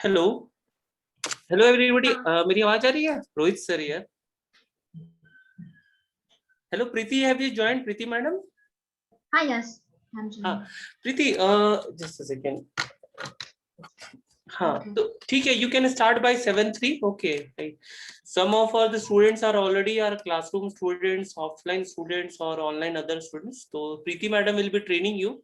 Hello hello everybody. हाँ मेरी आवाज आ रही है? रोहित सर यार। Hello Preeti, have you joined? Preeti madam. हाँ यस I'm हाँ joining. Preeti, just a second. हाँ Okay. तो ठीक है, you can start by 7:03. Okay, some of our the students are already are classroom students, offline students और ऑनलाइन अदर स्टूडेंट्स. तो Preeti madam will be training you.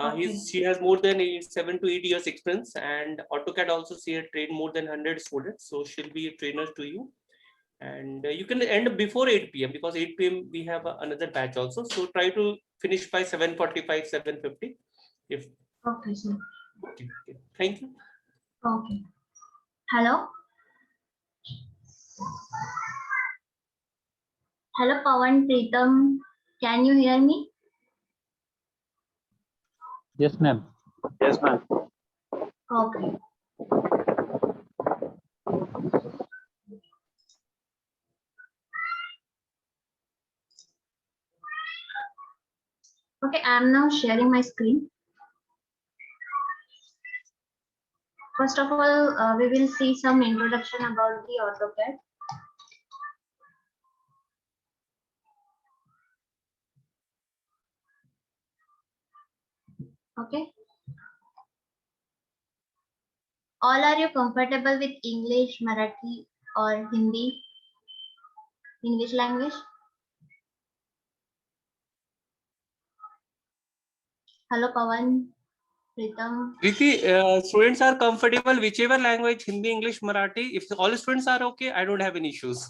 Okay. She has more than 7 to 8 years experience, and AutoCAD also she had trained more than 100 students, so she'll be a trainer to you. And you can end before 8 p.m. because 8 p.m. we have another batch also. So try to finish by 7:45, 7:50. If Okay, sir. okay, okay. Thank you. Okay. Hello. Hello, Pawan, Pritam. Can you hear me? Yes, ma'am. Yes, ma'am. Okay. Okay, I am now sharing my screen. First of all, we will see some introduction about the AutoCAD. Okay. All are you comfortable with English, Marathi, or Hindi? English language? Hello, Pawan, Pritam. Preeti, students are comfortable whichever language, Hindi, English, Marathi. If all students are okay, I don't have any issues.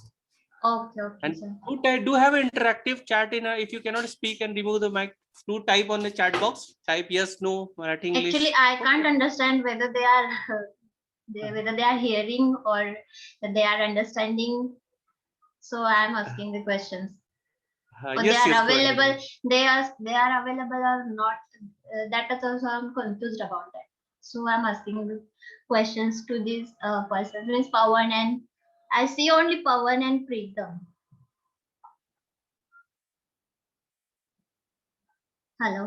Okay, okay, And sir. do have an interactive chat in if you cannot speak and remove the mic, do type on the chat box. Type yes, no, Marathi, English. Actually, I can't understand whether they are whether they are hearing or they are understanding. So I am asking the questions. Or Yes, they yes, are go ahead. available. They are available or not. That is also I'm confused about that. So I'm asking the questions to these persons. Means Pawan, and I see only Pawan and Pritam. Hello.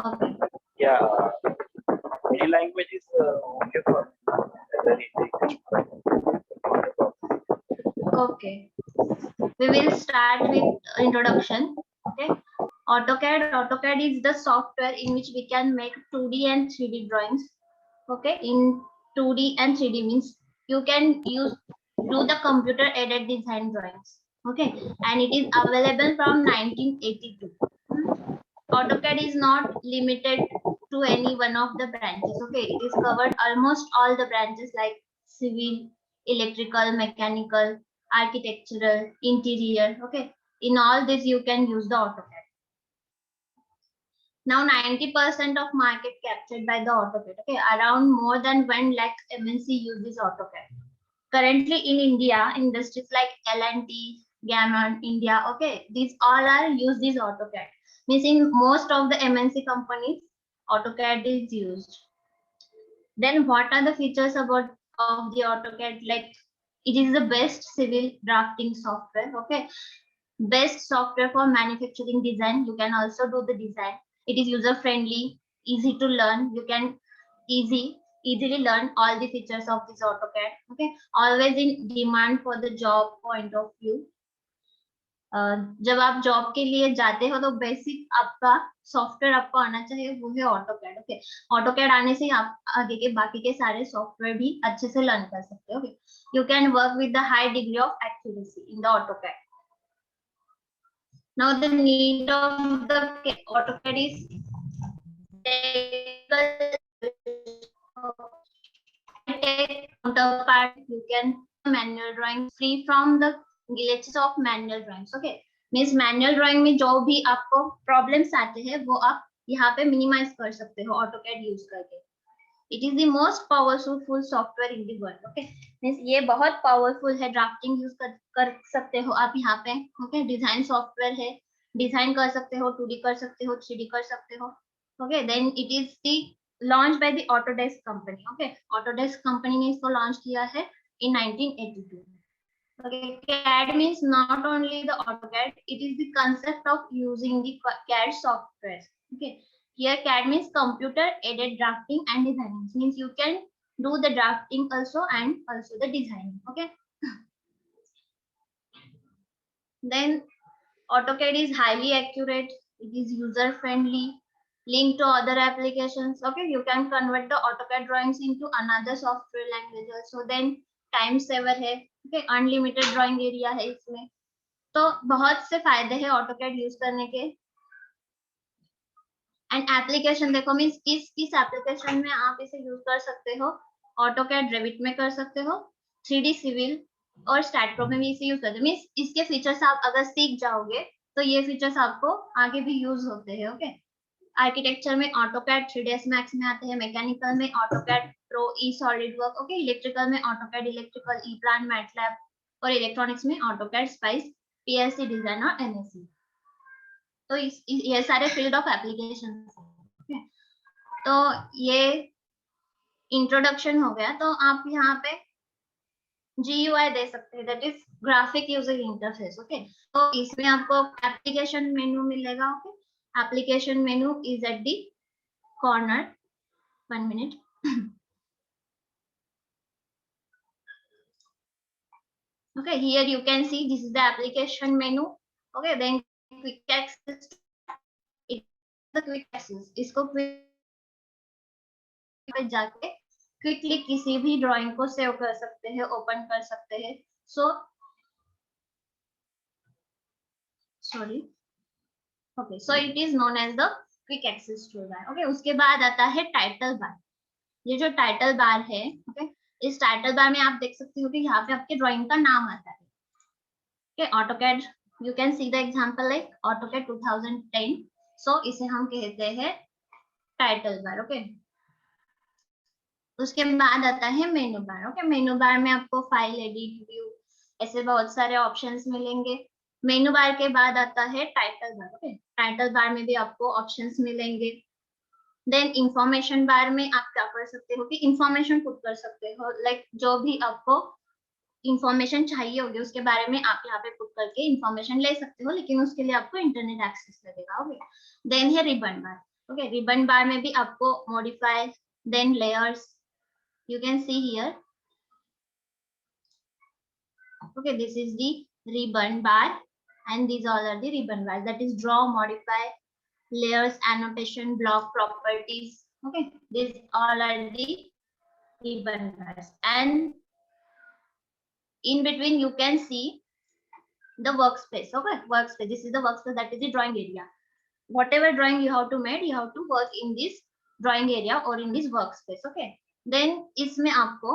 Okay. Yeah, any language is okay for me. Whether it's English, Okay. We will start with introduction. Okay. AutoCAD is the software in which we can make 2D and 3D drawings. Okay. In 2D and 3D means you can do the computer aided design drawings. Okay. And it is available from 1982. AutoCAD is not limited to any one of the branches. Okay. It is covered almost all the branches like civil, electrical, mechanical, architectural, interior. Okay. In all this, you can use the AutoCAD. Now 90% of market captured by the AutoCAD. Okay, around more than 1 lakh MNC uses AutoCAD. Currently in India, industries like L&T, Gammon, India, okay, these all are use this AutoCAD. Means in most of the MNC companies, AutoCAD is used. Then what are the features about of the AutoCAD? Like it is the best civil drafting software. Okay, best software for manufacturing design. You can also do the design. It is user friendly, easy to learn. You can easily learn all the features of this AutoCAD. Okay, always in demand for the job point of view. जब आप job के लिए जाते हो तो basic आपका software आपको आना चाहिए, वो है ऑटोकैड. ओके, ऑटोकैड आने से आप आगे के बाकी के सारे सॉफ्टवेयर भी अच्छे से लर्न कर सकते हो. Okay, you can work with the high degree of accuracy in the AutoCAD. Now the need of the AutoCAD is counterpart. You can manual drawing free from the glitches of manual drawings. Okay, means manual drawing में जो भी आपको problems आते हैं वो आप यहाँ पे minimize कर सकते हो AutoCAD use करके. It is the most powerful software in the world. Okay, means ये बहुत powerful है. drafting use कर सकते हो आप यहाँ पे. Okay, design software है, डिजाइन कर सकते हो, 2D कर सकते हो, 3D कर सकते हो. Okay, then it is the launched by the Autodesk company. Okay, Autodesk company ने इसको launch किया है in 1982. Okay, CAD means not only the AutoCAD, it is the concept of using the CAD software. Okay, here CAD means computer aided drafting and designing. Means you can do the drafting also and also the designing. Okay, then AutoCAD is highly accurate, it is user friendly, linked to other applications. Okay, you can convert the AutoCAD drawings into another software language also. Then time saver है. Okay, unlimited drawing area है इसमें. तो बहुत से फायदे हैं AutoCAD use करने के. एंड एप्लीकेशन देखो मीन्स किस एप्लीकेशन में आप इसे यूज कर सकते हो. ऑटोकैड रेविट में कर सकते हो, 3D सिविल और स्टैट प्रो में भी इसे यूज करते हो. मीन्स इसके फीचर्स आप अगर सीख जाओगे तो ये फीचर्स आपको आगे भी यूज होते हैं. ओके, आर्किटेक्चर में ऑटोकैड 3ds मैक्स में आते हैं, मैकेनिकल में ऑटोकैड प्रो ई सॉलिड वर्क. ओके, इलेक्ट्रिकल में ऑटोकैड इलेक्ट्रिकल, ई प्लान, मैटलैब और इलेक्ट्रॉनिक्स में ऑटोकैड स्पाइस, पीएलसी डिजाइन और एमएससी. तो ये सारे फील्ड ऑफ एप्लीकेशन है. तो ये इंट्रोडक्शन हो गया. तो आप यहाँ पे GUI दे सकते हैं, that is graphic user interface. Okay, तो इसमें आपको एप्लीकेशन मेनू मिलेगा. Okay, application menu is at the corner. 1 minute. Okay, here you can see this is the application menu. Okay, then quick access, the quick access, इसको quick पे जाके quickly किसी भी drawing को सेव कर सकते हैं, ओपन कर सकते हैं. Okay, so it is known as the quick access toolbar. Okay, उसके बाद आता है टाइटल बार. ये जो टाइटल बार है, ओके, इस टाइटल बार में आप देख सकते हो कि यहाँ पे आपके ड्राइंग का नाम आता है. Okay, AutoCAD, you can see the example like AutoCAD 2010. सो इसे हम कहते हैं टाइटल बार. ओके, उसके बाद आता है मेनू बार. ओके, मेनू बार में आपको फाइल, एडिट, व्यू ऐसे बहुत सारे ऑप्शंस मिलेंगे. मेनू बार के बाद आता है title bar. Okay, title bar में भी आपको ऑप्शंस मिलेंगे. देन इंफॉर्मेशन बार में आप क्या कर सकते हो कि इंफॉर्मेशन पुट कर सकते हो, लाइक जो भी आपको इंफॉर्मेशन चाहिए होगी उसके बारे में आप यहाँ पे पुट करके इंफॉर्मेशन ले सकते हो, लेकिन उसके लिए आपको इंटरनेट एक्सेस लगेगा. ओके, देन है ribbon bar. Okay, ribbon bar में भी आपको modify, then layers, you can see here. Okay, this is the ribbon bar and these all are the ribbon bars, that is draw, modify, layers, annotation, block, properties. Okay, these all are the ribbon bars, and in between you can see the workspace. Okay, workspace, this is the workspace, that is the drawing area. Whatever drawing you have to make, you have to work in this drawing area or in this workspace. Okay, then इसमें आपको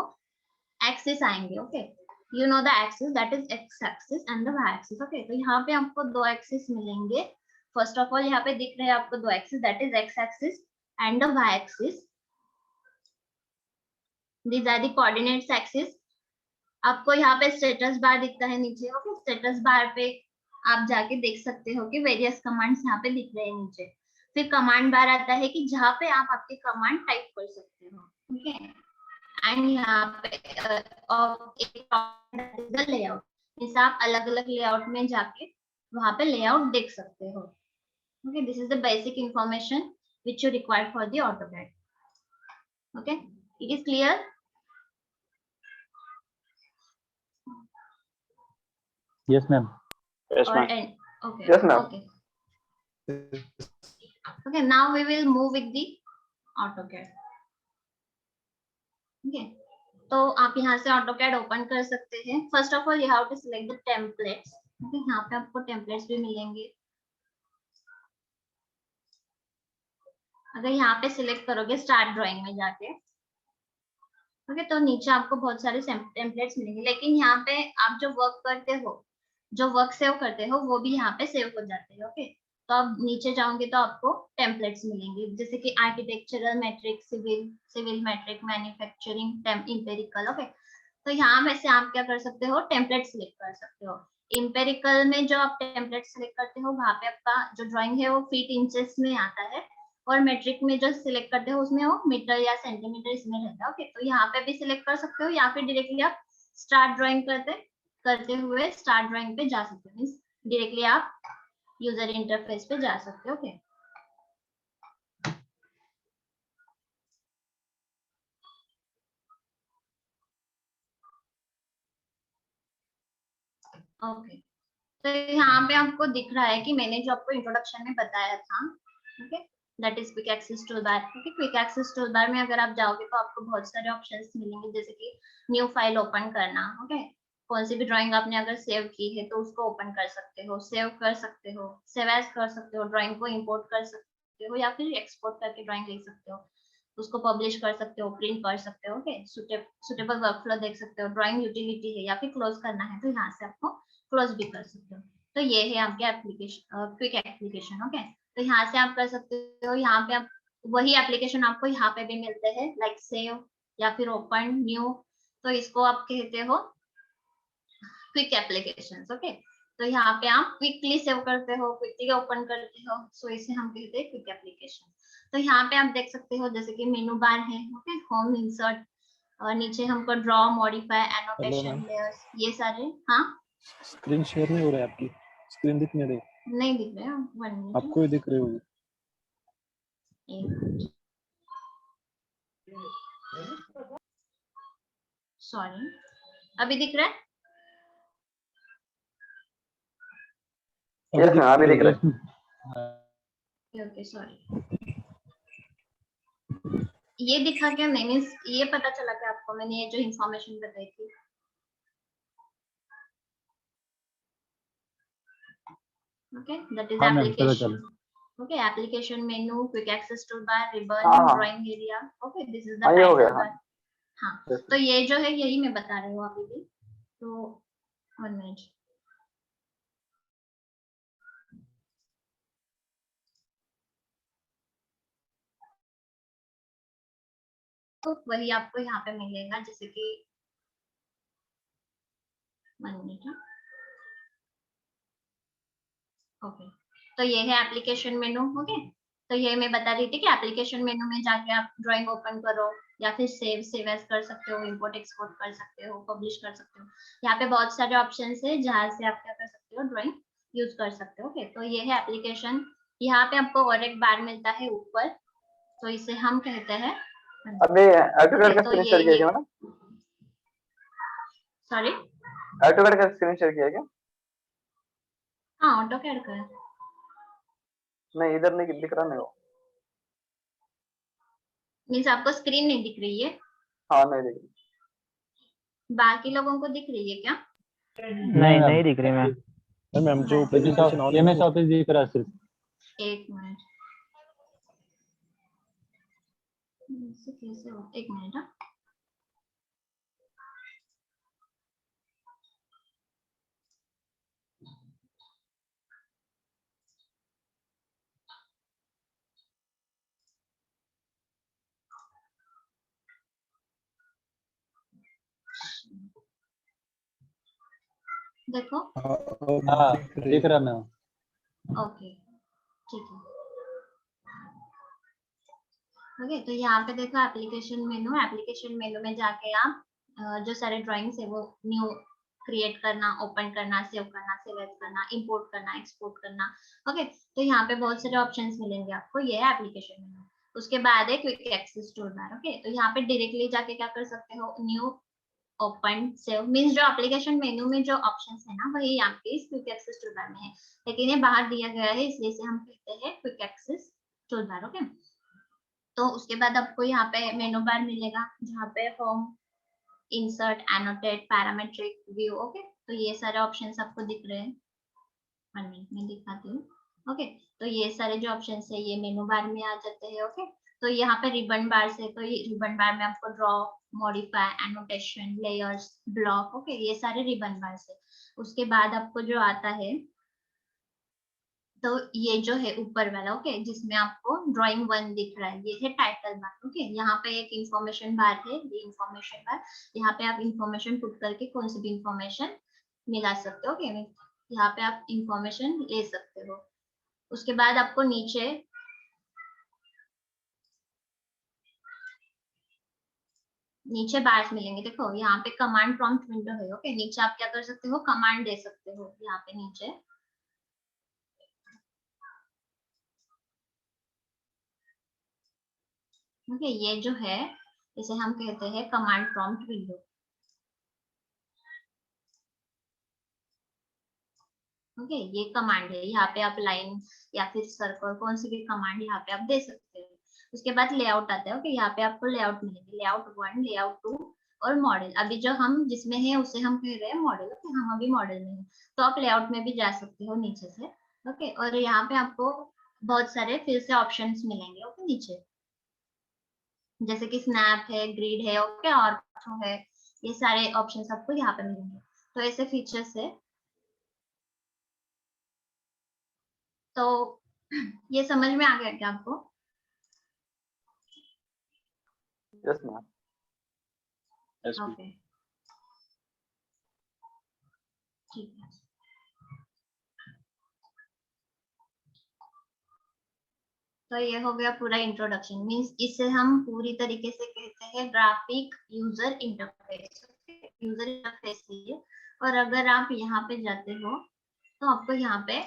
axis आएंगे. Okay, you know the axis, that is X axis and the Y axis. Okay, तो यहाँ पे आपको दो axis मिलेंगे. First of all यहाँ पे दिख रहे हैं आपको दो axis, that is X axis and the Y axis. These are the coordinates axis. आपको यहाँ पे स्टेटस बार दिखता है नीचे. ओके, स्टेटस बार पे आप जाके देख सकते हो कि वेरियस कमांड्स यहाँ पे दिख रहे हैं नीचे. फिर कमांड बार आता है कि जहाँ पे आप आपके कमांड टाइप कर सकते हो. ओके, एंड यहाँ पे एक लेआउट, जैसे आप अलग अलग लेआउट में जाके वहां पे लेआउट देख सकते हो. Okay, this is the basic information which you require for the AutoCAD. Okay, it is clear? Yes, ma'am. Yes, ma'am. Okay. Yes, ma'am. Okay. Okay, now we will move with the AutoCAD. Okay, तो आप यहाँ से AutoCAD open कर सकते हैं. First of all you have to select the templates. Okay, यहाँ पे आपको टेम्पलेट्स भी मिलेंगे. अगर यहाँ पे सिलेक्ट करोगे स्टार्ट ड्राइंग में जाके, ओके, तो नीचे आपको बहुत सारे टेम्पलेट्स मिलेंगे. लेकिन यहाँ पे आप जो वर्क करते हो, जो वर्क सेव करते हो, वो भी यहाँ पे सेव हो जाते हैं. ओके, तो आप नीचे जाओगे तो आपको टेम्पलेट्स मिलेंगे, जैसे कि architectural, metric, civil metric, manufacturing, imperial. Okay, तो यहाँ में से आप क्या कर सकते हो, टेम्पलेट सिलेक्ट कर सकते हो. इंपेरिकल में जो आप टेम्पलेट सिलेक्ट करते हो वहां पे आपका जो ड्राइंग है वो फीट इंचेस में आता है, और मैट्रिक में जो सिलेक्ट करते हो उसमें वो मीटर या सेंटीमीटर इसमें रहता है. ओके, तो यहाँ पे भी सिलेक्ट कर सकते हो, या फिर डायरेक्टली आप स्टार्ट ड्राइंग करते हुए स्टार्ट ड्राइंग पे जा सकते हो. मींस डायरेक्टली आप यूजर इंटरफेस पे जा सकते हो. ओके, ओके, तो यहाँ पे आपको दिख रहा है कि मैंने जो आपको इंट्रोडक्शन में बताया था, okay, that is quick access tool bar. Okay, quick access tool bar में अगर आप जाओगे तो आपको बहुत सारे ऑप्शंस मिलेंगे, जैसे कि न्यू फाइल ओपन करना। ओके, कौन सी भी ड्राइंग आपने अगर सेव की है तो उसको ओपन कर सकते हो, सेव कर सकते हो, सेव एज कर सकते हो, ड्राइंग को इंपोर्ट कर सकते हो या फिर एक्सपोर्ट करके ड्राइंग ले सकते हो, उसको पब्लिश कर सकते हो, प्रिंट कर सकते हो। ओके, सुटेबल वर्कफ्लो देख सकते हो, ड्राइंग यूटिलिटी है या फिर क्लोज करना है तो यहाँ से आपको क्लोज भी कर सकते हो। तो ये है आपके एप्लीकेशन, क्विक एप्लीकेशन। ओके, तो यहाँ से आप कर सकते हो। यहाँ पे आप वही एप्लीकेशन आपको यहाँ पे भी मिलते हैं, लाइक सेव या फिर ओपन न्यू, तो इसको आप कहते हो क्विक एप्लीकेशन। ओके, तो यहाँ पे आप क्विकली सेव करते हो, क्विकली ओपन करते हो, सो इसे हम कहते हैं क्विक एप्लीकेशन। तो यहाँ पे आप देख सकते हो जैसे कि मेनू बार है, ओके, होम, इंसर्ट, और नीचे हमको draw, modify, hello annotation, ma'am, layers, ये सारे। हाँ, स्क्रीन शेयर नहीं हो रहा है आपकी, स्क्रीन दिख नहीं रही। नहीं दिख रहे, 1 मिनट, आपको ही दिख रही होगी। सॉरी, अभी दिख रहा है? Yes, हाँ, अभी दिख रहा है। ओके, सॉरी, ये दिखा क्या? मैंने ये पता चला कि आपको मैंने ये जो इंफॉर्मेशन बताई थी। ओके, दैट इज हाँ मैम, पता एप्लीकेशन। चला। Okay, application menu, quick access tool bar, ribbon, हाँ, हाँ। Drawing area. Okay, this is the हाँ, ये हो गया, टाइटल हाँ। बार। हाँ, Yes. तो ये जो है यही मैं बता रही हूँ अभी भी। तो 1 मिनट, तो वही आपको यहाँ पे मिलेगा, जैसे कि 1 मिनट। ओके, तो ये है एप्लीकेशन मेनू। ओके, तो ये मैं बता रही थी कि एप्लीकेशन मेनू में जाके आप ड्राइंग ओपन करो या फिर सेव एज कर सकते हो, इंपोर्ट एक्सपोर्ट कर सकते हो, पब्लिश कर सकते हो। यहाँ पे बहुत सारे ऑप्शंस है जहाँ से आप क्या कर सकते हो, ड्राइंग यूज कर सकते हो। ओके, तो ये है एप्लीकेशन। यहाँ पे आपको और एक बार मिलता है ऊपर, तो इसे हम कहते हैं, अभी AutoCAD का तो स्क्रीन ये शेयर किया क्या मैंने? सॉरी, AutoCAD का स्क्रीन शेयर किया क्या? हाँ, ऑटोकैड का है। नहीं, इधर नहीं दिख रहा, नहीं वो। मीन्स आपको स्क्रीन नहीं दिख रही है, हाँ, नहीं दिख रही। बाकी लोगों को दिख रही है क्या? नहीं नहीं दिख रही मैम। मैम जो प्रेजेंटेशन ऑन है एमएस ऑफिस दिख रहा है सिर्फ। एक मिनट, ऐसे कैसे हो, एक मिनट। हाँ, देखो, हाँ दिख रहा मैम। ओके, ठीक है। ओके, तो यहाँ पे देखो एप्लीकेशन मेनू में जाके आप जो सारे ड्राइंग्स है वो न्यू क्रिएट करना, ओपन करना, सेव करना, सेव एज करना, इंपोर्ट करना, एक्सपोर्ट करना। ओके, तो यहाँ पे बहुत सारे ऑप्शंस मिलेंगे आपको, ये है एप्लीकेशन मेनू। उसके बाद है quick access tool bar. Okay, तो यहाँ पे डायरेक्टली जाके क्या कर सकते हो, न्यू, ओपन, सेव, मीन्स जो एप्लीकेशन मेनू में जो ऑप्शंस है ना वही आपके इस क्विक एक्सेस टूल बार में है, लेकिन ये बाहर दिया गया है इसलिए इसे हम कहते हैं quick access tool bar. Okay, तो उसके बाद आपको यहाँ पे मेनू बार मिलेगा जहाँ पे home, insert, annotate, parametric, view. Okay, तो ये सारे ऑप्शंस आपको दिख रहे हैं, 1 मिनट में दिखाती हूँ। ओके, तो ये सारे जो ऑप्शंस है ये मेनू बार में आ जाते हैं। ओके, तो यहाँ पे रिबन बार से, तो ये रिबन बार में आपको draw, modify, annotation, layers, block, okay, ये सारे रिबन बार से। उसके बाद आपको जो आता है, तो ये जो है ऊपर वाला, ओके, जिसमें आपको ड्राइंग 1 दिख रहा है, ये है टाइटल बार। ओके, यहाँ पे एक इंफॉर्मेशन बार है, ये इंफॉर्मेशन बार, यहाँ पे आप इंफॉर्मेशन पुट करके कौन सी भी इंफॉर्मेशन मिला सकते हो। ओके, यहाँ पे आप इंफॉर्मेशन ले सकते हो। उसके बाद आपको नीचे बार्स मिलेंगे, देखो यहाँ पे कमांड प्रॉम्प्ट विंडो है। ओके, नीचे आप क्या कर सकते हो, कमांड दे सकते हो यहाँ पे नीचे। ओके, ये जो है इसे हम कहते हैं कमांड प्रॉम्प्ट विंडो। ओके, ये कमांड है, यहाँ पे आप लाइन या फिर सर्कल कौन सी भी कमांड यहाँ पे आप दे सकते हो। उसके बाद लेआउट आता है। ओके, यहाँ पे आपको लेआउट मिलेगी, लेआउट 1, लेआउट 2 और मॉडल। अभी जो हम जिसमें है उसे हम कह रहे हैं मॉडल। ओके, हम अभी मॉडल में हैं, तो आप लेआउट में भी जा सकते हो नीचे से। ओके, और यहाँ पे आपको बहुत सारे फिर से ऑप्शंस मिलेंगे। ओके, नीचे जैसे कि स्नैप है, ग्रिड है, ओके, और है, ये सारे ऑप्शंस आपको यहाँ पे मिलेंगे। तो ऐसे फीचर्स है। तो ये समझ में आ गया क्या आपको? Yes, ma'am. Yes, please. Okay, ठीक है। तो ये हो गया पूरा इंट्रोडक्शन। मींस इसे हम पूरी तरीके से कहते हैं graphic user interface. User interface है। और अगर आप यहाँ पे जाते हो तो आपको यहाँ पे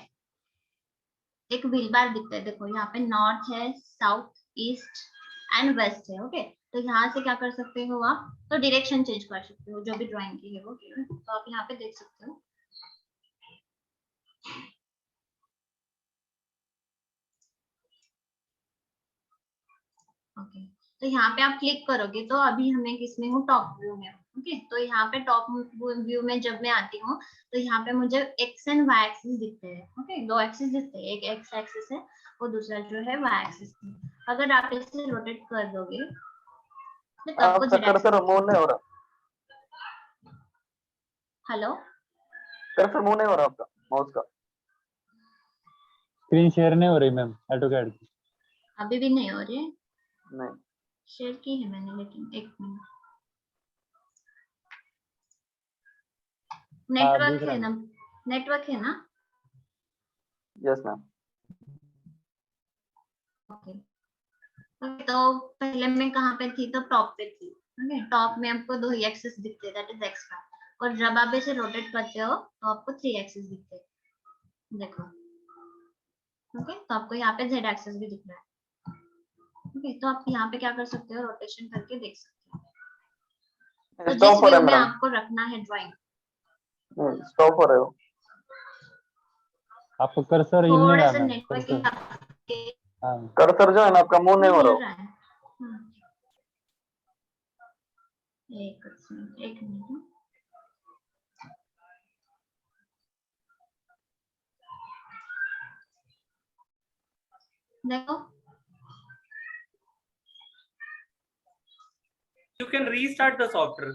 एक व्हील बार दिखता है। देखो यहाँ पे नॉर्थ है, साउथ, ईस्ट एंड वेस्ट है। ओके, तो यहाँ से क्या कर सकते हो आप? तो डायरेक्शन चेंज कर सकते हो, जो भी ड्राइंग की है वो। तो आप यहाँ पे देख सकते हो। ओके, तो यहाँ पे आप क्लिक करोगे तो अभी हमें किसमें हूँ? टॉप व्यू में। ओके, तो यहाँ पे टॉप व्यू में जब मैं आती हूँ तो यहाँ पे मुझे एक्स एंड वाई एक्सिस दिखते हैं। ओके, दो एक्सिस दिखते हैं, एक एक्स एक्सिस है और दूसरा जो है वाई एक्सिस है। अगर आप इसे रोटेट कर दोगे तो तब आपका जेड कर्सर एक्सिस। मूव नहीं हो रहा। हेलो, कर्सर मूव नहीं हो रहा आपका माउस का। स्क्रीन शेयर नहीं हो रही मैम ऑटोकैड की। अभी भी नहीं हो रही है? नहीं। शेयर की है मैंने, लेकिन एक मिनट। नेटवर्क दिख है रहा ना? नेटवर्क है ना? Yes ma'am. ओके, तो पहले मैं कहाँ पे थी? तो टॉप पे थी। ओके, टॉप में आपको दो ही एक्सिस दिखते हैं, दैट इज एक्स का। और जब आप इसे रोटेट करते हो तो आपको 3 एक्सिस दिखते हैं। देखो, ओके, तो आपको यहाँ पे जेड एक्सिस भी दिख रहा है। ओके, तो आप यहाँ पे क्या कर सकते हो? रोटेशन करके देख सकते हो। तो स्टॉप जिस हो रहा व्यू है में मैडम। आपको रखना है ड्राइंग, स्टॉप हो रहे हो। आपको कर्सर हिल नहीं थोड़ा रहा सा मैम नेटवर्किंग कर्सर। हाँ कर्सर जो है ना आपका मूव नहीं हो मिल रहा। रहा है। एक मिनट। देखो, You can restart the software.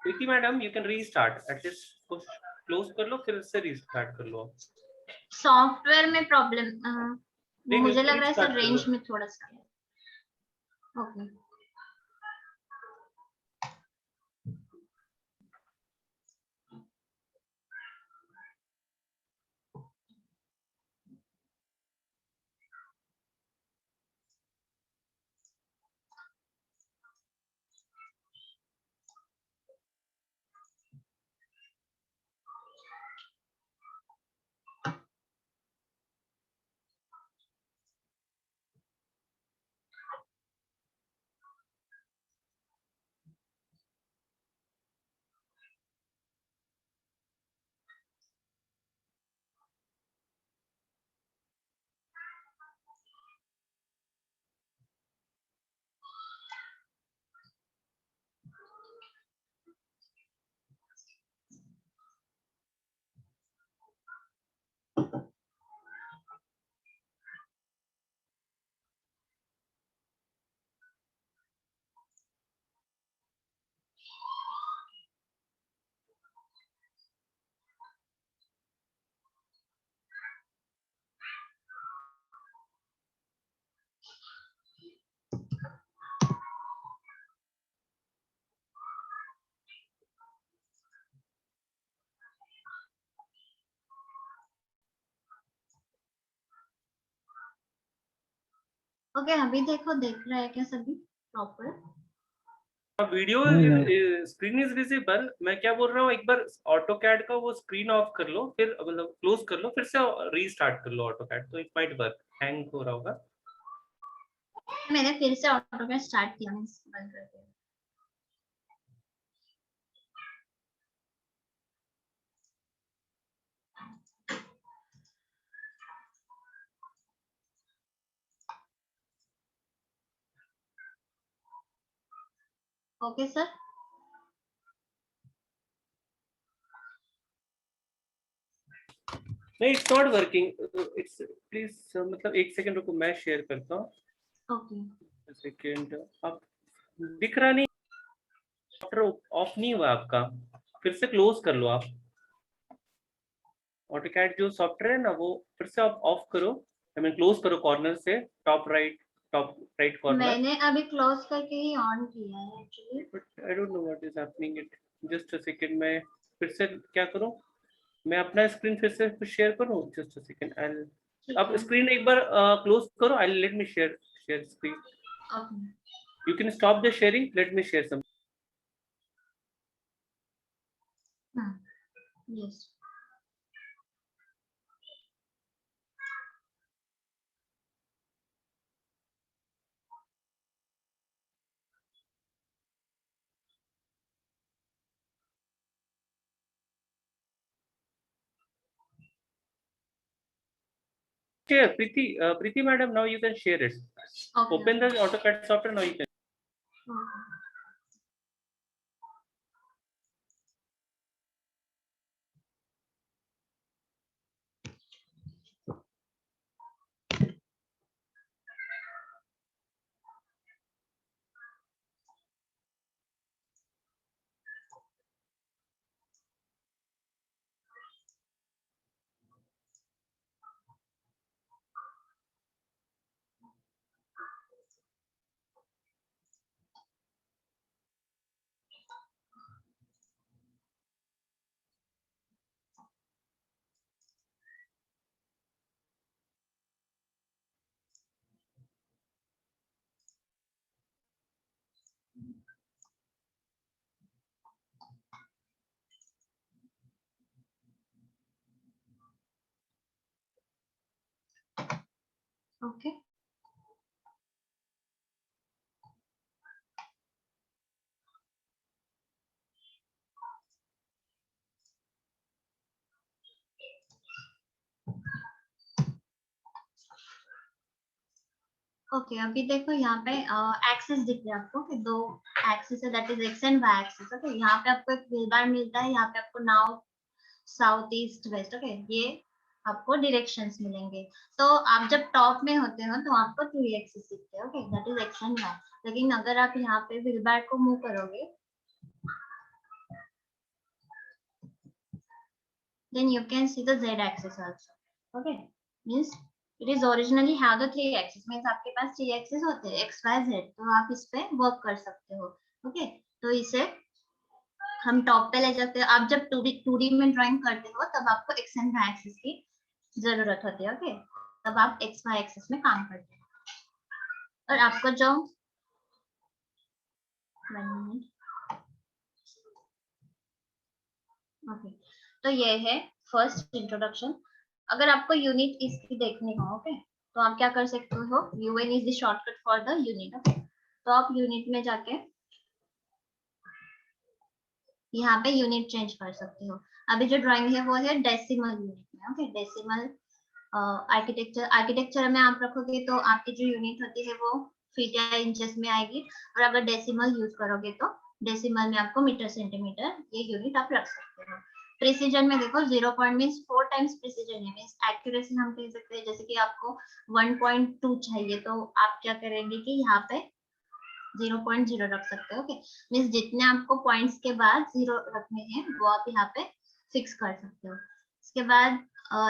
Preeti madam, you can restart. At least close कर लो, फिर से restart कर लो। सॉफ्टवेयर में प्रॉब्लम, नहीं, मुझे लग रहा है restart सर कर रेंज लो। में थोड़ा सा। ओके, ओके, अभी देखो, देख रहा है क्या सभी प्रॉपर? वीडियो नहीं। Screen is visible. मैं क्या बोल रहा हूँ, एक बार ऑटो कैड का वो स्क्रीन ऑफ कर लो, फिर मतलब क्लोज कर लो, फिर से रीस्टार्ट कर लो ऑटो कैड, तो इट माइट वर्क। हैंग हो रहा होगा। मैंने फिर से ऑटोकैड स्टार्ट किया, मैं बंद कर दिया। Okay sir. नहीं, it's not working. It's please मतलब एक सेकंड रुको, मैं शेयर करता हूँ। ओके सेकंड, अब दिख रहा नहीं, ऑफ नहीं हुआ आपका, फिर से क्लोज कर लो आप। ऑटोकैड जो सॉफ्टवेयर है ना, वो फिर से आप ऑफ करो, आई मीन क्लोज करो कॉर्नर से, टॉप राइट कॉर्नर। मैंने अभी क्लोज करके ही ऑन किया है actually. But I don't know what is happening it. Just a second, मैं फिर से क्या करूं, मैं अपना स्क्रीन फिर से कुछ शेयर करूं। जस्ट अ सेकंड, आई अब स्क्रीन एक बार क्लोज करो, I let me share screen. Okay you can stop the sharing, let me share some. Yes. Share, Preeti madam, now you can share it. ओके Open the AutoCAD software, now you can. Okay okay. अभी देखो यहाँ पे axis दिख रहा है आपको कि दो एक्सिस है, that is X and Y axis. Okay, यहाँ पे आपको एक व्हील बार मिलता है, यहाँ पे आपको now south east west. Okay, ये आपको डायरेक्शंस मिलेंगे। तो आप जब टॉप में होते हो तो आपको टू एक्सिस दिखते हैं। Okay, that is X and Y. लेकिन अगर आप यहाँ पे व्हील बार को मूव करोगे, then you can see the z axis also. Okay, means it is originally have the three axis, means आपके पास three axis होते हैं x y z, तो आप इस पे वर्क कर सकते हो। ओके, तो इसे हम टॉप पे ले जाते हैं। आप जब 2D में ड्राइंग करते हो तब आपको x एंड y एक्सिस की जरूरत होती है। ओके, तब आप x y एक्सिस में काम करते हो। और आपको जो ओके, तो ये है फर्स्ट इंट्रोडक्शन। अगर आपको यूनिट इसकी देखनी हो, ओके, तो आप क्या कर सकते हो, UN is the shortcut for the unit. Okay, तो आप यूनिट में जाके यहाँ पे यूनिट चेंज कर सकते हो। अभी जो ड्राइंग है वो है डेसिमल यूनिट में। ओके, डेसिमल आर्किटेक्चर में आप रखोगे तो आपकी जो यूनिट होती है वो फीट या इंचेस में आएगी, और अगर डेसिमल यूज करोगे तो डेसिमल में आपको मीटर सेंटीमीटर ये यूनिट आप रख सकते हो। प्रिसीजन में देखो 0 पॉइंट मीन्स 4 टाइम्स प्रिसीजन है, मीन्स एक्यूरेसी हम कह सकते हैं। जैसे कि आपको 1.2 चाहिए तो आप क्या करेंगे कि यहाँ पे 0.0 रख सकते हो। ओके, मीन्स जितने आपको पॉइंट्स के बाद 0 रखने हैं वो आप यहाँ पे फिक्स कर सकते हो। इसके बाद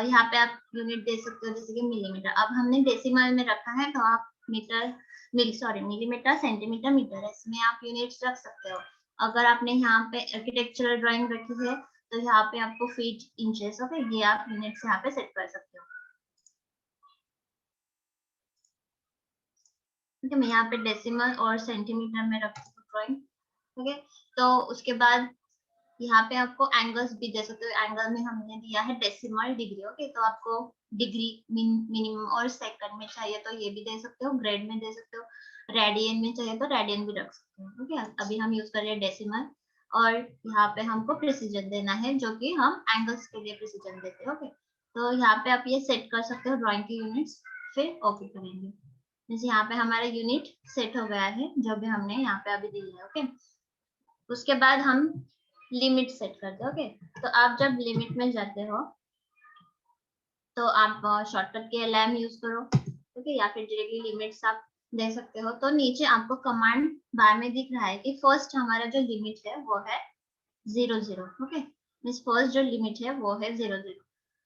यहाँ पे आप यूनिट दे सकते हो, जैसे कि मिलीमीटर। अब हमने डेसिमल में रखा है तो आप मिलीमीटर सेंटीमीटर मीटर, इसमें आप यूनिट्स रख सकते हो। अगर आपने यहाँ पे आर्किटेक्चरल ड्राइंग रखी है तो यहाँ पे आपको फीट इंचेस, ओके, ये आप यूनिट्स यहाँ पे सेट कर सकते हो। ठीक है, मैं यहाँ पे डेसिमल और सेंटीमीटर में रखती हूँ ड्राइंग। ठीक है, तो उसके बाद यहाँ पे आपको एंगल्स भी दे सकते हो। एंगल में हमने दिया है डेसिमल डिग्री। ओके, तो आपको डिग्री मिनिमम और सेकंड में चाहिए तो ये भी दे सकते हो, ग्रेड में दे सकते हो, रेडियन में चाहिए तो रेडियन भी रख सकते हो। ओके, अभी हम यूज कर रहे हैं डेसिमल, और यहाँ पे हमको प्रिसीजन देना है, जो कि हम एंगल्स के लिए प्रिसीजन देते हैं। ओके, तो यहाँ पे आप ये सेट कर सकते हो ड्राइंग की यूनिट्स, फिर ओके करेंगे। जैसे यहाँ पे हमारा यूनिट सेट हो गया है जो भी हमने यहाँ पे अभी दिया है। ओके, उसके बाद हम लिमिट सेट करते हैं। ओके, तो आप जब लिमिट में जाते हो तो आप शॉर्टकट के LM यूज करो, ओके, या फिर डायरेक्टली लिमिट्स आप दे सकते हो। तो नीचे आपको कमांड बार में दिख रहा है कि फर्स्ट हमारा जो लिमिट है वो है 00। ओके, मींस फर्स्ट जो लिमिट है वो है 00।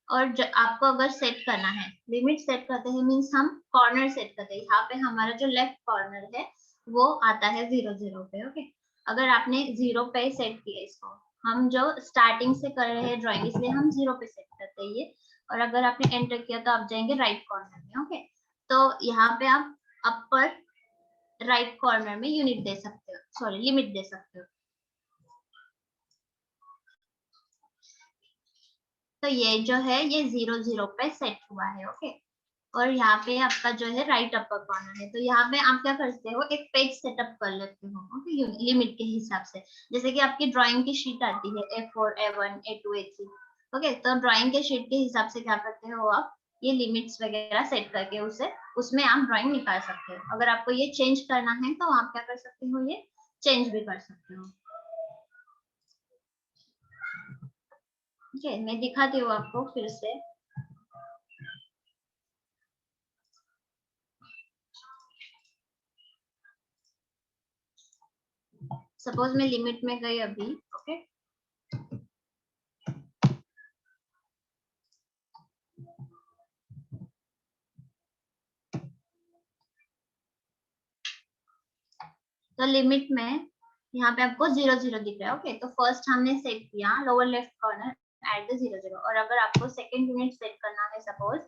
और जो आपको अगर सेट करना है, लिमिट सेट करते हैं मींस हम कॉर्नर सेट करते हैं। यहाँ पे हमारा जो लेफ्ट कॉर्नर है वो आता है 00 पे। ओके, अगर आपने 0 पे सेट किया इसको, हम जो स्टार्टिंग से कर रहे हैं ड्राइंग इसलिए हम 0 पे सेट करते हैं ये। और अगर आपने एंटर किया तो आप जाएंगे राइट कॉर्नर में। ओके, तो यहाँ पे आप अपर राइट कॉर्नर में यूनिट दे सकते हो, सॉरी लिमिट दे सकते हो। तो ये जो है ये 00 पे सेट हुआ है। ओके, और यहाँ पे आपका जो है राइट अपर कॉर्नर है। तो यहाँ पे आप क्या करते हो, एक पेज सेटअप कर लेते हो। ओके, लिमिट के हिसाब से, जैसे कि आपकी ड्राइंग की शीट आती है A4, A1, A2, A3। Okay, तो ड्राइंग के शीट के हिसाब से क्या करते हो आप, ये लिमिट्स वगैरह सेट करके उसे उसमें आप ड्राइंग निकाल सकते हो। अगर आपको ये चेंज करना है तो आप क्या कर सकते हो, ये चेंज भी कर सकते हो। ओके, मैं दिखाती हूँ आपको फिर से। सपोज मैं लिमिट में गई अभी। ओके, तो लिमिट में यहाँ पे आपको 00 दिख रहा है। ओके, तो फर्स्ट हमने सेट किया lower left corner at the 00। और अगर आपको सेकंड यूनिट सेट करना है सपोज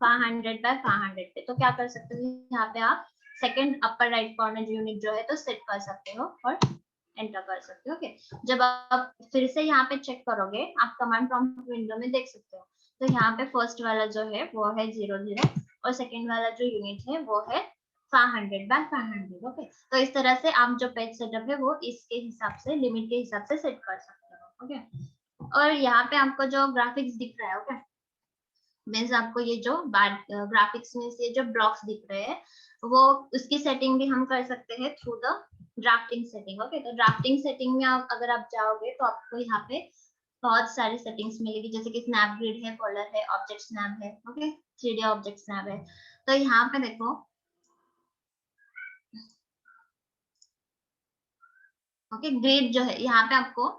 500 बाय 500 पे, तो क्या कर सकते हो, यहाँ पे आप second upper right corner unit जो है तो सेट कर सकते हो और एंटर कर सकते हो। ओके, जब आप फिर से यहाँ पे चेक करोगे आप कमांड प्रॉम्प्ट विंडो में देख सकते हो। तो यहाँ पे फर्स्ट वाला जो है वो है 00 और सेकंड वाला जो यूनिट है वो है 500 बाय 500। ओके, तो इस तरह से आप जो पेज सेटअप है वो इसके हिसाब से लिमिट के हिसाब से सेट कर सकते हो। ओके, और यहाँ पे आपको जो ग्राफिक्स दिख रहा है, ओके, मीन्स आपको ये जो ग्राफिक्स में ये जो ब्लॉक्स दिख रहे हैं वो उसकी सेटिंग भी हम कर सकते हैं through the drafting setting. Okay, तो ड्राफ्टिंग सेटिंग में अगर आप जाओगे तो आपको यहाँ पे बहुत सारी सेटिंग्स मिलेगी, जैसे कि स्नैप ग्रिड है, कलर है, ऑब्जेक्ट स्नैप है, ओके, 3D ऑब्जेक्ट स्नैप है। तो यहाँ पे देखो, ओके, ग्रिड जो है यहाँ पे आपको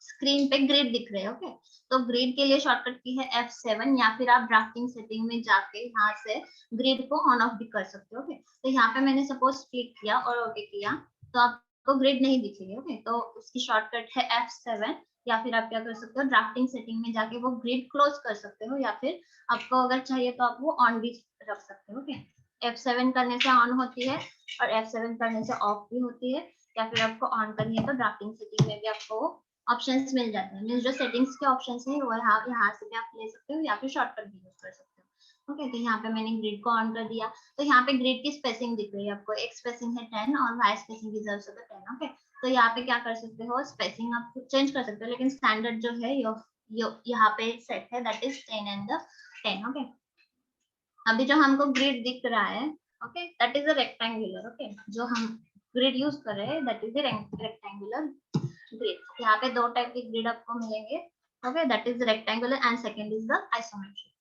स्क्रीन पे ग्रिड दिख रहे हैं। ओके, तो ग्रिड के लिए शॉर्टकट की है F7, या फिर आप ड्राफ्टिंग सेटिंग में जाके यहाँ से ग्रिड को ऑन ऑफ भी कर सकते हो। ओके, तो यहाँ पे मैंने सपोज क्लिक किया और ओके किया तो आपको ग्रिड नहीं दिखेगी। ओके, तो उसकी शॉर्टकट है F7, या फिर आप क्या कर सकते हो, ड्राफ्टिंग सेटिंग में जाके वो ग्रिड क्लोज कर सकते हो, या फिर आपको अगर चाहिए तो आप वो ऑन भी रख सकते हो। ओके, F7 करने से ऑन होती है और F7 करने से ऑफ भी होती है, या फिर आपको ऑन करनी है तो ड्राफ्टिंग सेटिंग में भी आपको ऑप्शंस मिल जाते हैं। मींस जो सेटिंग्स के ऑप्शंस है वो यहाँ से भी आप ले सकते हो, या फिर शॉर्टकट भी यूज कर सकते हो। ओके, तो यहाँ पे मैंने ग्रिड को ऑन कर दिया। तो यहाँ पे ग्रिड की स्पेसिंग दिख रही है आपको, एक स्पेसिंग है 10 और Y spacing is also 10। Okay, तो यहाँ पे क्या कर सकते हो, स्पेसिंग आप चेंज कर सकते हो, लेकिन स्टैंडर्ड जो है यहाँ पे सेट है दैट इज 10 एंड 10। ओके, अभी जो हमको ग्रिड दिख रहा है, okay, that is a rectangular. Okay, जो हम ग्रिड यूज कर रहे हैं that is a rectangular grid. यहाँ पे दो टाइप के ग्रिड आपको मिलेंगे। Okay, that is rectangular and second is the isometric.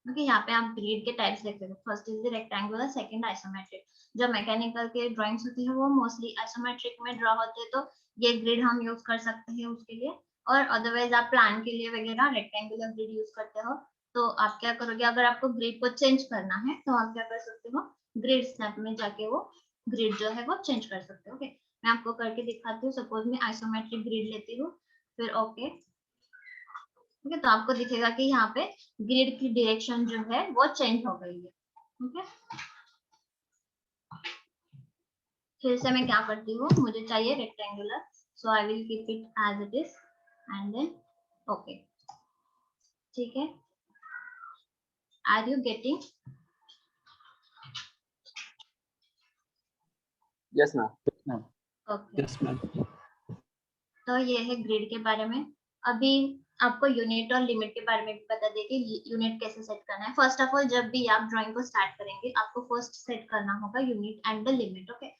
Okay, यहाँ पे आप ग्रिड के टाइप्स देख सकते हो, first is the rectangular, second isometric. जो मैकेनिकल के ड्राइंग्स होती है वो मोस्टली आइसोमेट्रिक में ड्रॉ होते हैं, तो ये ग्रिड हम यूज कर सकते हैं उसके लिए। और अदरवाइज आप प्लान के लिए वगैरह रेक्टेंगुलर ग्रिड यूज करते हो, तो आप क्या करोगे, अगर आपको ग्रिड को चेंज करना है तो आप क्या कर सकते हो, ग्रिड स्नैप में जाके वो ग्रिड जो है वो चेंज कर सकते हो। ओके, मैं आपको करके दिखाती हूँ। सपोज मैं आइसोमेट्रिक ग्रिड लेती हूँ, फिर ओके, ठीक है, तो आपको दिखेगा कि यहाँ पे ग्रिड की डायरेक्शन जो है वो चेंज हो गई है। ठीक है, फिर से मैं क्या करती हूँ, मुझे चाहिए rectangular, so I will keep it as it is and then okay. ठीक है, are you getting? Yes, ma'am. Okay, yes ma'am. तो ये है ग्रिड के बारे में। अभी आपको यूनिट और लिमिट के बारे में भी बता दें कि यूनिट कैसे सेट करना है। फर्स्ट ऑफ ऑल जब भी आप ड्राइंग को स्टार्ट करेंगे आपको फर्स्ट सेट करना होगा unit and the limit. Okay,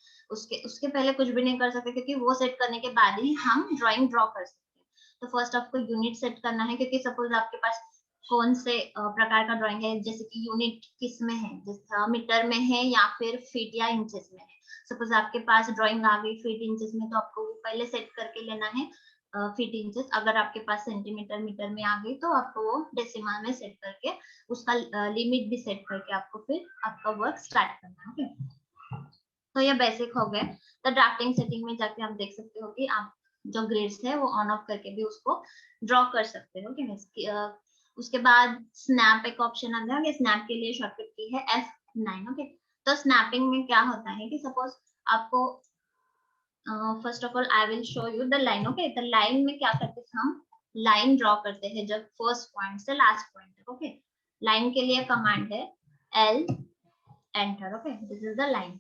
उसके पहले कुछ भी नहीं कर सकते क्योंकि वो सेट करने के बाद ही हम ड्राइंग ड्रॉ कर सकते हैं। तो फर्स्ट आपको यूनिट सेट करना है क्योंकि सपोज आपके पास कौन से प्रकार का ड्राइंग है, जैसे कि यूनिट किस में है, जैसे मीटर में है या फिर फीट या इंचेस में है। सपोज आपके पास ड्राइंग आ गई फीट इंचेस में तो आपको वो पहले सेट करके लेना है फीट इंचेस। अगर आपके पास सेंटीमीटर मीटर में आ गई तो आपको वो डेसिमल में सेट करके उसका लिमिट भी सेट करके आपको फिर आपका वर्क स्टार्ट करना है। तो ये बेसिक हो गए। तो ड्राफ्टिंग सेटिंग में जाके आप देख सकते हो कि आप जो ग्रिड्स है वो ऑन ऑफ करके भी उसको ड्रॉ कर सकते हो कि उसके बाद स्नैप एक ऑप्शन आता है। स्नैप के लिए शॉर्टकट की है F9। ओके, तो स्नैपिंग में क्या होता है कि सपोज आपको first of all I will show you the line. Okay, the line में क्या करते हैं हम लाइन ड्रॉ करते हैं जब फर्स्ट पॉइंट से लास्ट पॉइंट तक। ओके, लाइन के लिए कमांड है L enter. Okay, this is the line.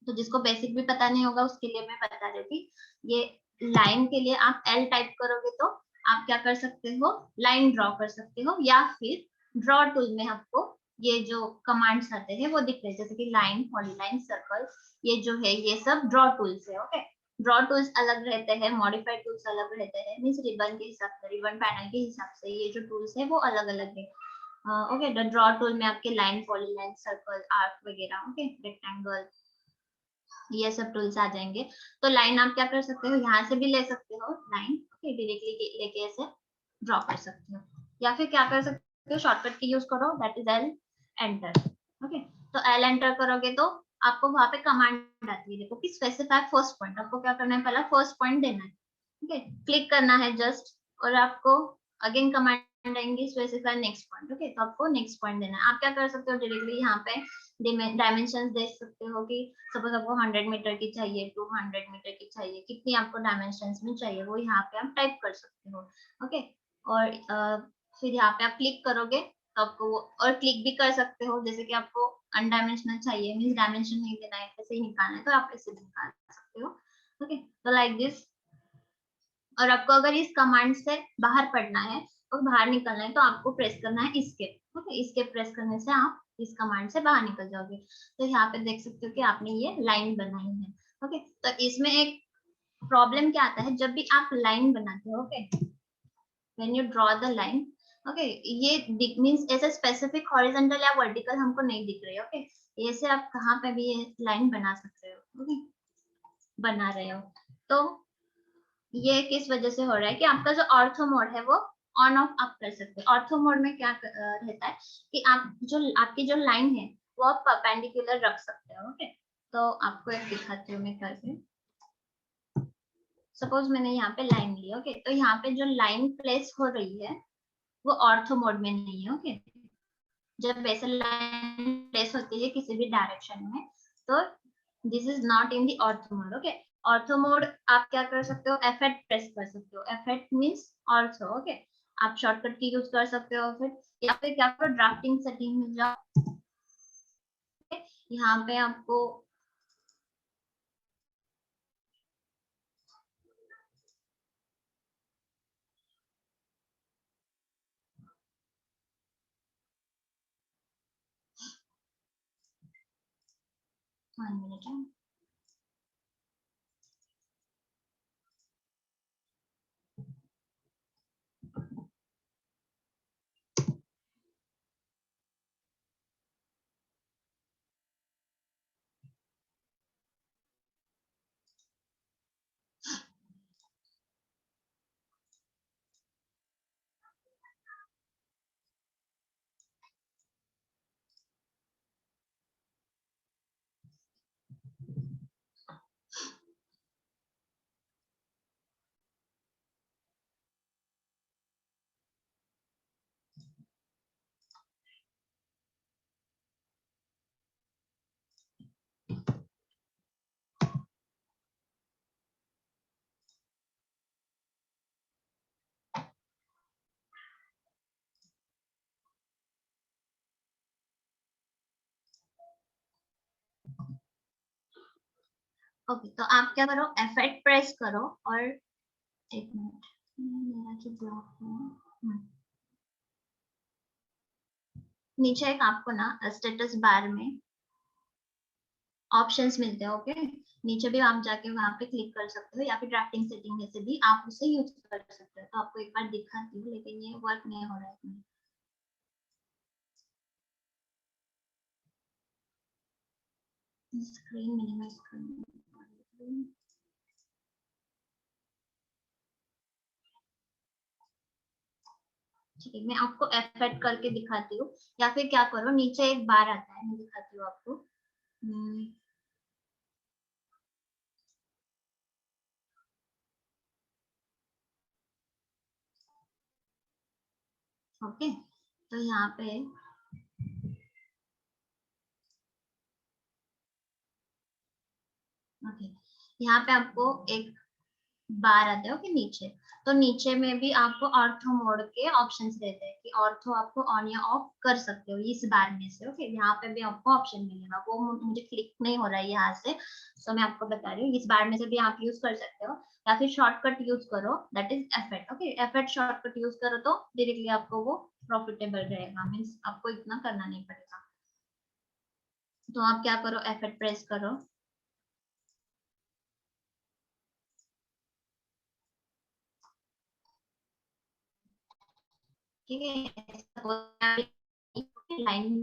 तो जिसको बेसिक भी पता नहीं होगा उसके लिए मैं बता रही थी, ये लाइन के लिए आप L टाइप करोगे तो आप क्या कर सकते हो लाइन ड्रॉ कर सकते हो, या फिर ड्रॉ टूल में आपको ये जो कमांड्स आते हैं वो दिख रहे हैं जैसे कि लाइन, पॉलीलाइन, सर्कल, ये जो है ये सब ड्रॉ टूल्स है। ओके, ड्रॉ टूल्स अलग रहते हैं, मॉडिफाइड टूल्स अलग रहते हैं, मींस रिबन के हिसाब से, रिबन पैनल के हिसाब से ये जो टूल्स है वो अलग अलग है। ओके, द ड्रॉ टूल में आपके लाइन, पॉलीलाइन, सर्कल, आर्क वगैरह, ओके, रेक्टेंगल, ये सब टूल्स आ जाएंगे। तो लाइन आप क्या कर सकते हो यहाँ से भी ले सकते हो लाइन। ओके, डायरेक्टली लेके ऐसे ड्रॉ कर सकते हो, या फिर क्या कर सकते हो शॉर्टकट की यूज करो, that is L enter. Okay, तो L एंटर करोगे तो आपको वहां पे कमांड आती है, देखो कि स्पेसिफाई फर्स्ट पॉइंट। आपको क्या करना है, पहला फर्स्ट पॉइंट देना है। ओके, क्लिक करना है जस्ट, और आपको अगेन कमांड आएंगी स्पेसिफाई नेक्स्ट पॉइंट। ओके, तो आपको नेक्स्ट पॉइंट देना है। आप क्या कर सकते हो डायरेक्टली यहाँ पे डायमेंशन दे सकते हो कि सपोज आपको 100 मीटर की चाहिए, 200 मीटर की चाहिए, कितनी आपको डायमेंशन में चाहिए वो यहाँ पे आप टाइप कर सकते हो। ओके, और फिर यहाँ पे आप क्लिक करोगे तो आपको और क्लिक भी कर सकते हो, जैसे कि आपको अनडायमेंशनल चाहिए, मींस डायमेंशन नहीं देना है, ऐसे ही निकालना है तो आप ऐसे निकाल सकते हो। ओके, तो लाइक दिस। और आपको अगर इस कमांड से बाहर पढ़ना है और बाहर निकलना है तो आपको प्रेस करना है एस्केप। ओके, एस्केप प्रेस करने से आप इस कमांड से बाहर निकल जाओगे। तो यहाँ पे देख सकते हो कि आपने ये लाइन बनाई है। ओके, तो इसमें एक प्रॉब्लम क्या आता है जब भी आप लाइन बनाते हो, okay, when you draw the line, okay, ये मींस ऐसे स्पेसिफिक हॉरिजॉन्टल या वर्टिकल हमको नहीं दिख रही है। ओके, ऐसे आप कहाँ पे भी ये लाइन बना सकते हो। ओके, बना रहे हो तो ये किस वजह से हो रहा है कि आपका जो ऑर्थो मोड है वो ऑन ऑफ आप कर सकते हो। ऑर्थो मोड में क्या रहता है कि आप जो आपकी जो लाइन है वो आप परपेंडिकुलर रख सकते हो। ओके, तो आपको एक दिखाती हूँ मैं करके। सपोज मैंने यहाँ पे लाइन ली। ओके, तो यहाँ पे जो लाइन प्लेस हो रही है वो ऑर्थो मोड में नहीं है। ओके, जब वैसे लाइन प्लेस होती है किसी भी डायरेक्शन में तो this is not in the ortho mode. Okay, ortho mode आप क्या कर सकते हो, F8 प्रेस कर सकते हो। F8 means ortho. ओके, आप शॉर्टकट की यूज कर सकते हो, फिर या फिर क्या करो ड्राफ्टिंग सेटिंग में जाओ, यहाँ पे आपको वन मिनट है। ओके, तो आप क्या करो F8 प्रेस करो और एक मिनट मेरा जो ब्लॉक है, नीचे एक आपको ना स्टेटस बार में ऑप्शंस मिलते हैं। ओके, नीचे भी आप जाके वहां पे क्लिक कर सकते हो, या फिर ड्राफ्टिंग सेटिंग में से भी आप उसे यूज कर सकते हो। तो आपको एक बार दिखाती हूँ, लेकिन ये वर्क नहीं हो रहा है इसमें। स्क्रीन मिनिमाइज करना, ठीक है। मैं आपको एफेक्ट करके दिखाती हूँ, या फिर क्या करो, नीचे एक बार आता है, मैं दिखाती हूँ आपको। ओके, तो यहाँ पे ओके, यहाँ पे आपको एक बार आते हो कि नीचे, तो नीचे में भी आपको ऑर्थो मोड के ऑप्शंस रहते हैं कि ऑर्थो आपको ऑन या ऑफ कर सकते हो इस बार में से। ओके, यहाँ पे भी आपको ऑप्शन मिलेगा, वो मुझे क्लिक नहीं हो रहा है यहाँ से, तो मैं आपको बता रही हूँ इस बार में से भी आप यूज कर सकते हो, या फिर शॉर्टकट यूज करो, that is effect. Okay, effect shortcut use करो तो डायरेक्टली आपको वो प्रॉफिटेबल रहेगा, मीन्स आपको इतना करना नहीं पड़ेगा। तो आप क्या करो, एफेक्ट प्रेस करो, ठीक है। line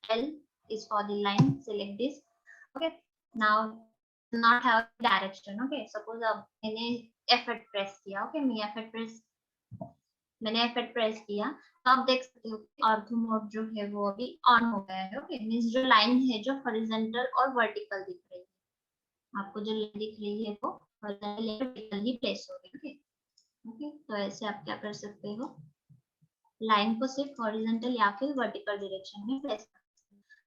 L is for the line, select this। okay, now not have direction। okay, suppose अब मैंने F8 प्रेस किया, okay, मैंने F8 प्रेस किया, तो आप देख सकते हो कि ऑर्थो मोड जो है वो अभी ऑन हो गया है। ओके, मींस जो लाइन है जो हॉरिजॉन्टल और वर्टिकल दिख रही है, आपको जो लाइन दिख रही है वो हॉरिजॉन्टल या वर्टिकली प्लेस हो गई। ओके ओके, तो ऐसे आप क्या कर सकते हो, लाइन को सिर्फ हॉरिजॉन्टल या फिर वर्टिकल डायरेक्शन में प्लेस करो।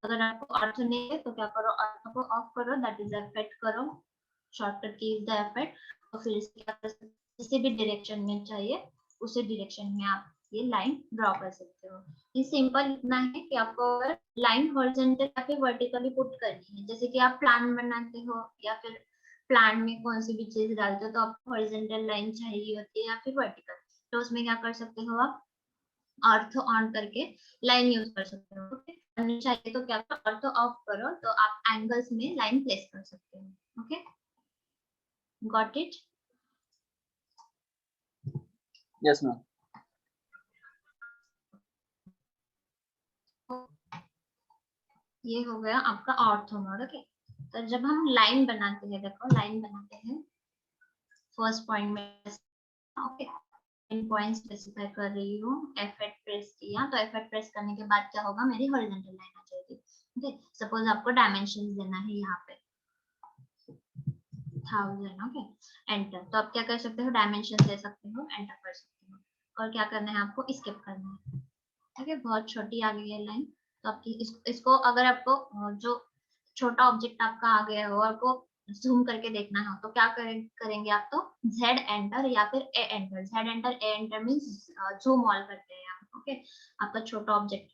अगर आपको ऑर्थो नहीं है तो क्या करो, ऑर्थो को ऑफ करो, दैट इज एफेक्ट करो, शॉर्टकट की इज द एफेक्ट, और फिर इसके क्या कर सकते हो, किसी भी डायरेक्शन में चाहिए उसी डायरेक्शन में आप ये लाइन ड्रॉ कर सकते हो। ये सिंपल इतना है कि आपको अगर लाइन हॉरिजॉन्टल या फिर वर्टिकली पुट करनी है, जैसे कि आप प्लान बनाते हो या फिर प्लान में कौन सी भी चीज डालते हो, तो आपको हॉरिजॉन्टल लाइन चाहिए होती है या फिर वर्टिकल, तो उसमें क्या कर सकते हो, आप ऑर्थो ऑन करके लाइन यूज कर सकते हो। ओके, करनी चाहिए तो क्या करो, ऑर्थो ऑफ करो, तो आप एंगल्स में लाइन प्लेस कर सकते हो। Okay, got it. Yes, ma'am. ये हो गया आपका ऑर्थो मोड। ओके, तो जब हम लाइन बनाते हैं, देखो लाइन बनाते हैं, फर्स्ट पॉइंट में ओके पॉइंट स्पेसिफाई कर रही हूँ, F8 प्रेस किया, तो F8 प्रेस करने के बाद क्या होगा, मेरी हॉरिजॉन्टल लाइन आ जाएगी। ओके, सपोज आपको डायमेंशंस देना है यहाँ पे 1000। ओके, एंटर, तो आप क्या कर सकते हो, डायमेंशन दे सकते हो, एंटर कर सकते हो, और क्या करना है आपको, स्किप करना है। ठीक है, बहुत छोटी आ गई है लाइन, तो आपकी इसको अगर आपको जो छोटा ऑब्जेक्ट आपका आ गया हो और को जूम करके देखना हो, तो क्या करेंगे आप, तो Z एंटर या फिर A enter, Z enter A enter means zoom all करते हैं आप। ओके, आपका छोटा ऑब्जेक्ट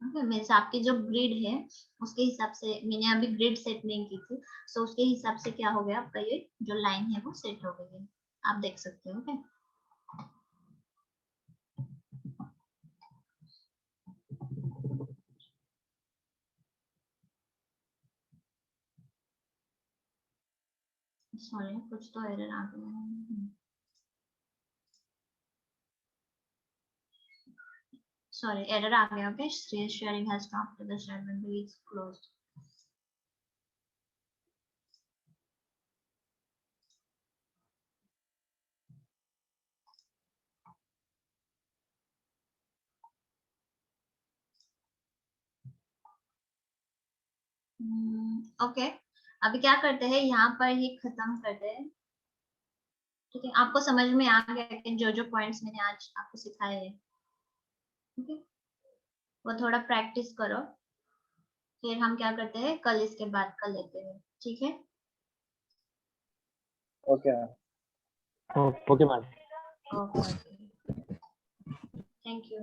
मीन्स आपकी जो ग्रिड है उसके हिसाब से, मैंने अभी ग्रिड सेट नहीं की थी, सो उसके हिसाब से क्या हो गया, आपका ये जो लाइन है वो सेट हो गई है, आप देख सकते हो। ओके, सॉरी कुछ तो एरर आ गया है। Sorry, error आ गया। Okay, sharing has stopped, the share window is closed। Okay, अभी क्या करते हैं, यहाँ पर ही खत्म करते हैं। ठीक है, आपको समझ में आ गया कि जो जो पॉइंट्स मैंने आज आपको सिखाए हैं, ठीक है, वो थोड़ा प्रैक्टिस करो, फिर हम क्या करते हैं, कल इसके बाद कर लेते हैं। ठीक है, Okay, ma'am. Okay, ma'am. Okay, thank you.